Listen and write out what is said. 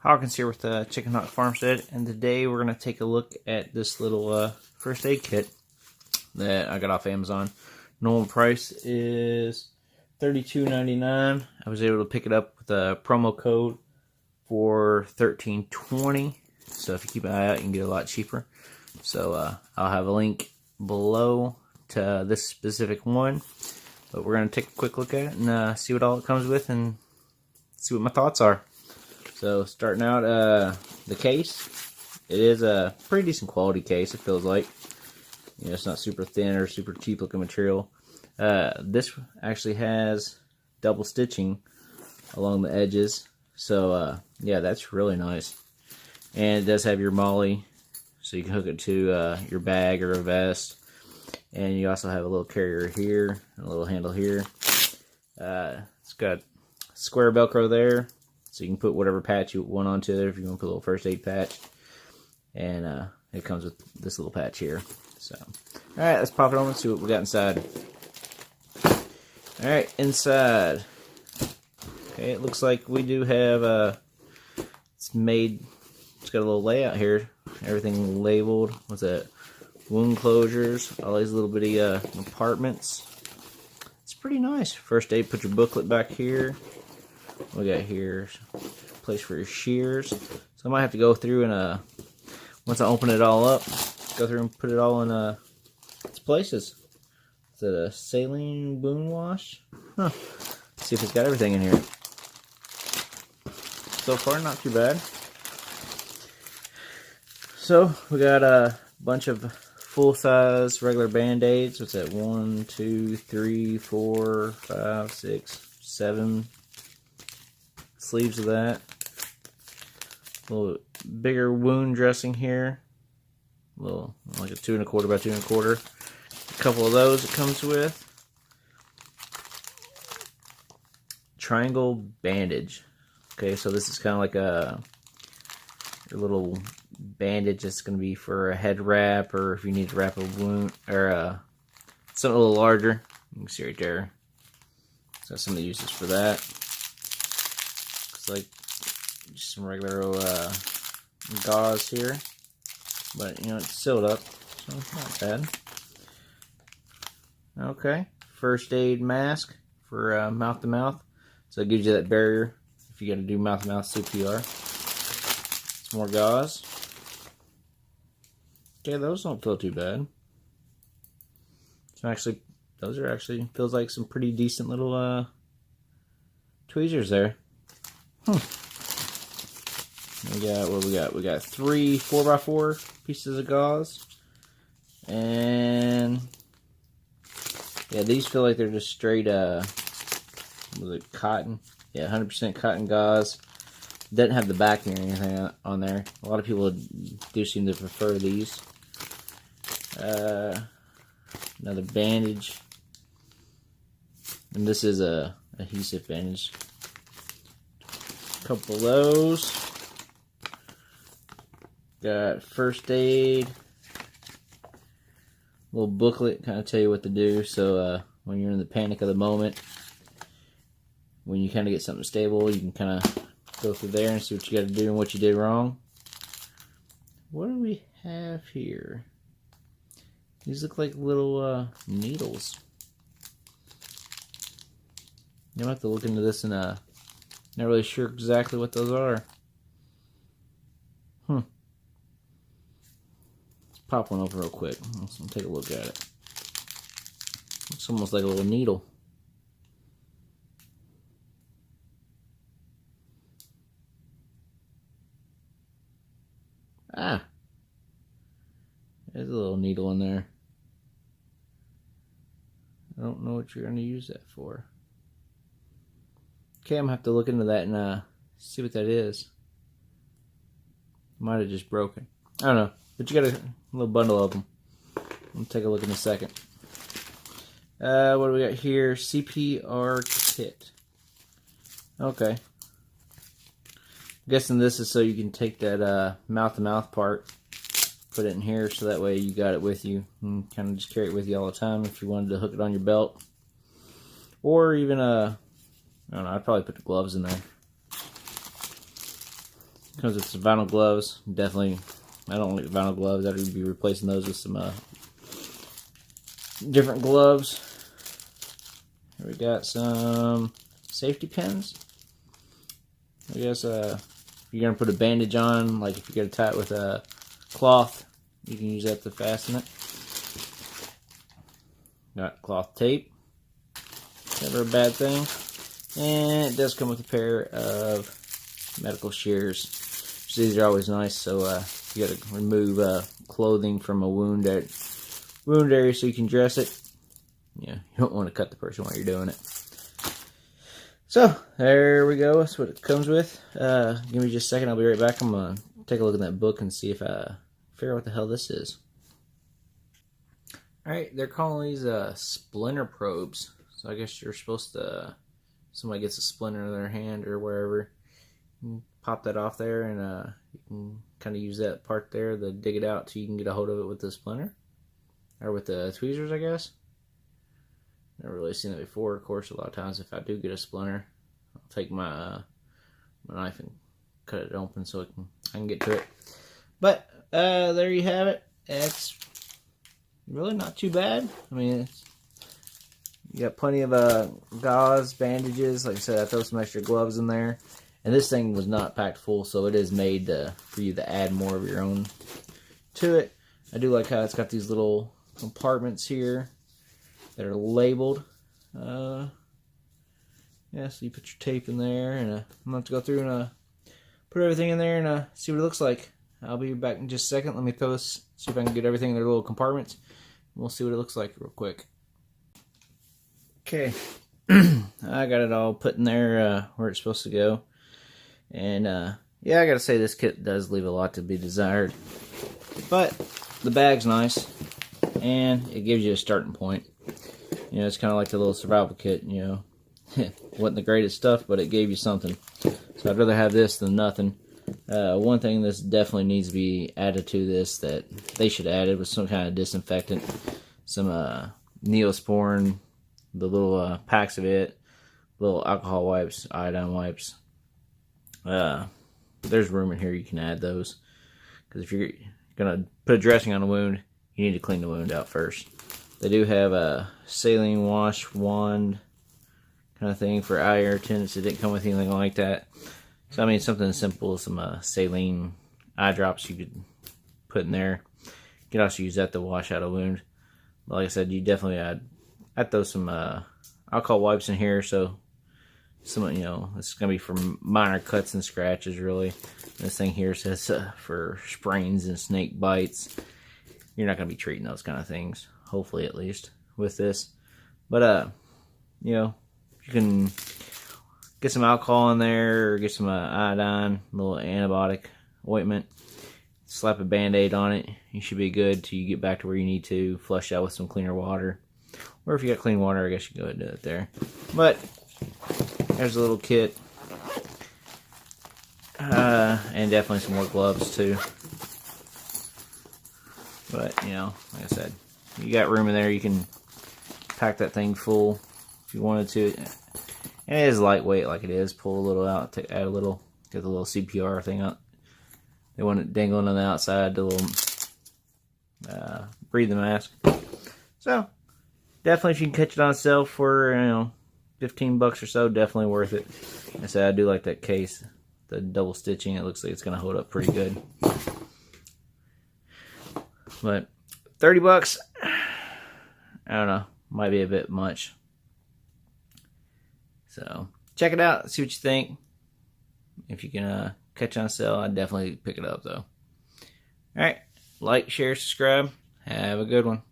Hawkins here with Chicken Hawk Farmstead, and today we're going to take a look at this little first aid kit that I got off Amazon. Normal price is $32.99. I was able to pick it up with a promo code for $13.20, so if you keep an eye out you can get it a lot cheaper. So I'll have a link below to this specific one, but we're going to take a quick look at it and see what all it comes with and see what my thoughts are. So starting out, the case, it is a pretty decent quality case, it feels like. You know, it's not super thin or super cheap looking material. This actually has double stitching along the edges, so yeah, that's really nice. And it does have your MOLLE, so you can hook it to your bag or a vest. And you also have a little carrier here, and a little handle here. It's got square Velcro there, so you can put whatever patch you want onto there if you want to put a little first aid patch. And it comes with this little patch here. So, alright, let's pop it on and see what we got inside. Alright, inside. Okay, it looks like we do have, it's got a little layout here. Everything labeled. What's that? Wound closures. All these little bitty compartments. It's pretty nice. First aid, put your booklet back here. What we got here? Place for your shears. So I might have to go through and once I open it all up, go through and put it all in its places. Is it a saline wound wash? Huh. Let's see if it's got everything in here. So far, not too bad. So we got a bunch of full-size regular Band-Aids. What's that? 1, 2, 3, 4, 5, 6, 7 sleeves of that. A little bigger wound dressing here. A little, like a 2 1/4 by 2 1/4. A couple of those it comes with. Triangle bandage. Okay, so this is kind of like your little bandage that's going to be for a head wrap, or if you need to wrap a wound, or something a little larger. You can see right there. So some of the uses for that. Looks like just some regular gauze here, but you know, it's sealed up, so not bad. Okay, first aid mask for mouth to mouth, so it gives you that barrier if you got to do mouth to mouth CPR. Some more gauze. Okay, those don't feel too bad. So actually, those are actually, feels like some pretty decent little tweezers there. We got, what we got? We got 3 4x4 pieces of gauze. And yeah, these feel like they're just straight was it cotton? Yeah, 100% cotton gauze. Doesn't have the backing or anything on there. A lot of people do seem to prefer these. Another bandage. And this is a adhesive bandage. A couple of those. Got first aid. Little booklet, kind of tell you what to do. So when you're in the panic of the moment, when you kind of get something stable, you can kind of go through there and see what you got to do and what you did wrong. What do we have here? These look like little needles. You might have to look into this and not really sure exactly what those are. Let's pop one over real quick. Let's take a look at it. It's almost like a little needle. Ah, there's a little needle in there. I don't know what you're going to use that for. Okay, I'm going to have to look into that and see what that is. Might have just broken. I don't know, but you got a little bundle of them. I'll take a look in a second. What do we got here? CPR kit. Okay. I'm guessing this is so you can take that mouth-to-mouth part, put it in here, so that way you got it with you and kind of just carry it with you all the time if you wanted to hook it on your belt. Or even, I don't know, I'd probably put the gloves in there. Comes with some vinyl gloves. Definitely, I don't like vinyl gloves. I'd be replacing those with some different gloves. Here we got some safety pins. I guess if you're going to put a bandage on, like if you're going to tie it with a cloth, you can use that to fasten it. Got cloth tape. Never a bad thing. And it does come with a pair of medical shears. These are always nice, so you got to remove clothing from a wound area so you can dress it. Yeah, you don't want to cut the person while you're doing it. So, there we go. That's what it comes with. Give me just a second. I'll be right back. I'm going to take a look at that book and see if I figure out what the hell this is. Alright, they're calling these splinter probes. So I guess you're supposed to, somebody gets a splinter in their hand or wherever, you can pop that off there and you can kind of use that part there to dig it out so you can get a hold of it with the splinter. Or with the tweezers, I guess. Never really seen that before. Of course, a lot of times if I do get a splinter, I'll take my knife and cut it open so I can get to it. But there you have it. It's really not too bad. I mean, you got plenty of gauze, bandages. Like I said, I throw some extra gloves in there. And this thing was not packed full, so it is made for you to add more of your own to it. I do like how it's got these little compartments here that are labeled. Yeah, so you put your tape in there, and I'm going to go through and put everything in there and see what it looks like. I'll be back in just a second. Let me throw this, see if I can get everything in their little compartments. We'll see what it looks like real quick. Okay, I got it all put in there where it's supposed to go. And yeah, I gotta say this kit does leave a lot to be desired. But the bag's nice, and it gives you a starting point. You know, it's kind of like the little survival kit, you know. Wasn't the greatest stuff, but it gave you something. So I'd rather have this than nothing. One thing this definitely needs to be added to this that they should add it was some kind of disinfectant. Some Neosporin, the little packs of it, little alcohol wipes, iodine wipes. There's room in here you can add those. Because if you're going to put a dressing on a wound, you need to clean the wound out first. They do have a saline wash wand kind of thing for eye irritants. It didn't come with anything like that. So I mean, something as simple as some saline eye drops you could put in there. You could also use that to wash out a wound. But like I said, you definitely I'd throw some alcohol wipes in here. So some, you know, it's gonna be for minor cuts and scratches really. This thing here says for sprains and snake bites. You're not gonna be treating those kind of things, hopefully at least with this. But you know, you can get some alcohol in there or get some iodine, a little antibiotic ointment, slap a band-aid on it. You should be good till you get back to where you need to, flush out with some cleaner water. Or if you got clean water, I guess you can go ahead and do it there. But there's a little kit. And definitely some more gloves too. But, you know, like I said, you got room in there. You can pack that thing full if you wanted to. And it is lightweight like it is. Pull a little out, add a little, get the little CPR thing up. They want it dangling on the outside, the little breathing mask. So, definitely if you can catch it on sale for, you know, $15 or so, definitely worth it. Like I said, I do like that case. The double stitching, it looks like it's going to hold up pretty good. But $30, I don't know, might be a bit much. So check it out, see what you think. If you can catch on sale, I'd definitely pick it up though. Alright, like, share, subscribe. Have a good one.